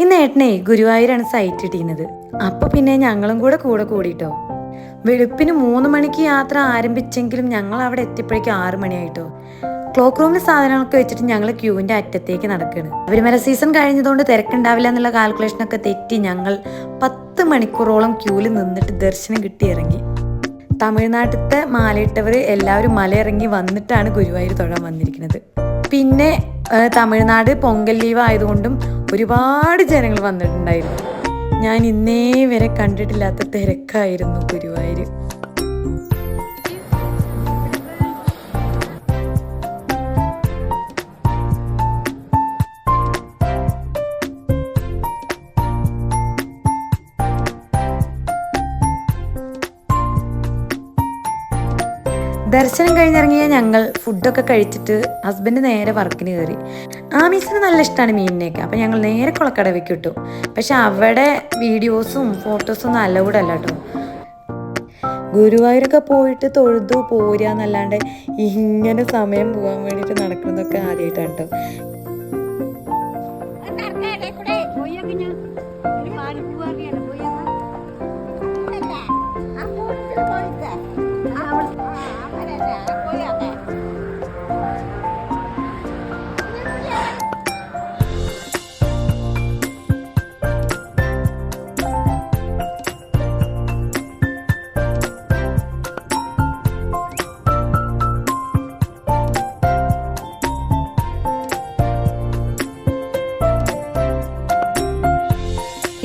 ഇന്ന് ഏട്ടനെ ഗുരുവായൂരാണ് സൈറ്റ് ഇട്ടിരുന്നത്. അപ്പൊ പിന്നെ ഞങ്ങളും കൂടെ കൂടിട്ടോ. വെളുപ്പിന് 3 മണിക്ക് യാത്ര ആരംഭിച്ചെങ്കിലും ഞങ്ങൾ അവിടെ എത്തിയപ്പോഴേക്കും 6 മണിയായിട്ടോ. ക്ലോക്ക് റൂമിൽ സാധനങ്ങളൊക്കെ വെച്ചിട്ട് ഞങ്ങൾ ക്യൂവിന്റെ അറ്റത്തേക്ക് നടക്കുകയാണ്. ശബരിമല സീസൺ കഴിഞ്ഞതുകൊണ്ട് തിരക്കുണ്ടാവില്ല എന്നുള്ള കാൽക്കുലേഷനൊക്കെ തെറ്റി ഞങ്ങൾ 10 മണിക്കൂറോളം ക്യൂവിൽ നിന്നിട്ട് ദർശനം കിട്ടി ഇറങ്ങി. തമിഴ്നാട്ടിലത്തെ മാലയിട്ടവർ എല്ലാവരും മലയിറങ്ങി വന്നിട്ടാണ് ഗുരുവായൂർ തൊഴാൻ വന്നിരിക്കുന്നത്. പിന്നെ തമിഴ്നാട് പൊങ്കൽ ലീവ് ആയതുകൊണ്ടും ഒരുപാട് ജനങ്ങൾ വന്നിട്ടുണ്ടായിരുന്നു. ഞാൻ ഇന്നേ വരെ കണ്ടിട്ടില്ലാത്ത തിരക്കായിരുന്നു ഗുരുവായൂർ. ദർശനം കഴിഞ്ഞിറങ്ങിയ ഞങ്ങൾ ഫുഡൊക്കെ കഴിച്ചിട്ട് ഹസ്ബൻഡ് നേരെ വർക്കിന് കയറി. ആമീസിന് നല്ല ഇഷ്ടമാണ് മീനിനെയൊക്കെ. അപ്പം ഞങ്ങൾ നേരെ കുളക്കടവിക്ക് ഇട്ടു. പക്ഷെ അവിടെ വീഡിയോസും ഫോട്ടോസും ഒന്നും അലൗഡ് അല്ല കേട്ടോ. ഗുരുവായൂരൊക്കെ പോയിട്ട് തൊഴുതു പോരാന്നല്ലാണ്ട് ഇങ്ങനെ സമയം പോകാൻ വേണ്ടിയിട്ട് നടക്കുന്നതൊക്കെ ആദ്യമായിട്ടാണ് കേട്ടോ.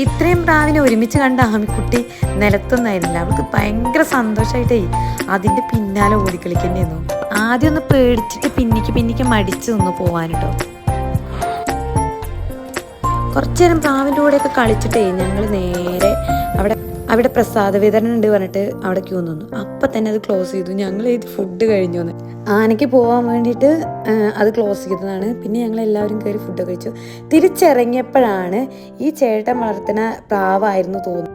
ഇത്രയും പ്രാവിനെ ഒരുമിച്ച് കണ്ട ആമിക്കുട്ടി നിലത്തൊന്നായിരുന്നില്ല. അവൾക്ക് ഭയങ്കര സന്തോഷമായിട്ടേ അതിൻ്റെ പിന്നാലെ ഓടിക്കളിക്കുന്നേന്നു. ആദ്യം ഒന്ന് പേടിച്ചിട്ട് പിന്നിക്ക് മടിച്ചു നിന്ന് പോവാനിട്ടോ. കുറച്ചു നേരം പ്രാവിൻ്റെ കൂടെയൊക്കെ കളിച്ചിട്ടേ ഞങ്ങൾ നേരെ അവിടെ പ്രസാദ വിതരണം ഉണ്ട് പറഞ്ഞിട്ട് അവിടെ ക്യൂ നിന്നു. അപ്പം തന്നെ അത് ക്ലോസ് ചെയ്തു. ഞങ്ങൾ ഇത് ഫുഡ് കഴിഞ്ഞു വന്ന് ആനയ്ക്ക് പോകാൻ വേണ്ടിയിട്ട് അത് ക്ലോസ് ചെയ്തതാണ്. പിന്നെ ഞങ്ങൾ എല്ലാവരും കയറി ഫുഡ് കഴിച്ചു. തിരിച്ചിറങ്ങിയപ്പോഴാണ് ഈ ചേട്ടൻ വളർത്തുന്ന പ്രാവായിരുന്നു തോന്നുന്നു.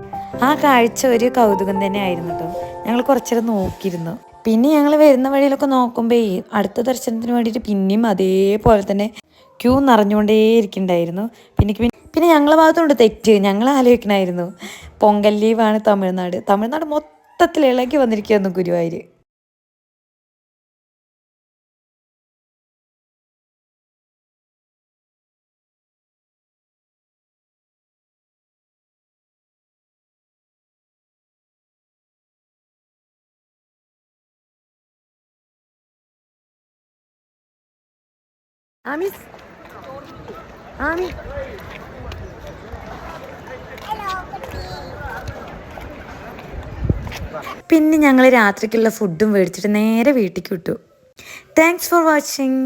ആ കാഴ്ച ഒരു കൗതുകം തന്നെ ആയിരുന്നു കേട്ടോ. ഞങ്ങൾ കുറച്ചേരം നോക്കിയിരുന്നു. പിന്നെ ഞങ്ങൾ വരുന്ന വഴിയിലൊക്കെ നോക്കുമ്പോൾ അടുത്ത ദർശനത്തിന് വേണ്ടിയിട്ട് പിന്നെയും അതേപോലെ തന്നെ ക്യൂ നിറഞ്ഞുകൊണ്ടേ ഇരിക്കുന്നുണ്ടായിരുന്നു. പിന്നെ ഞങ്ങളെ ഭാഗത്തുകൊണ്ട് തെറ്റ് ഞങ്ങൾ ആലോചിക്കണമായിരുന്നു. പൊങ്കൽ ലീവാണ് തമിഴ്നാട് മൊത്തത്തിൽ ഇളകി വന്നിരിക്കുകയായിരുന്നു ഗുരുവായൂർ. പിന്നെ ഞങ്ങൾ രാത്രിക്കുള്ള ഫുഡും മേടിച്ചിട്ട് നേരെ വീട്ടിലേക്ക് വിട്ടു. Thanks for watching.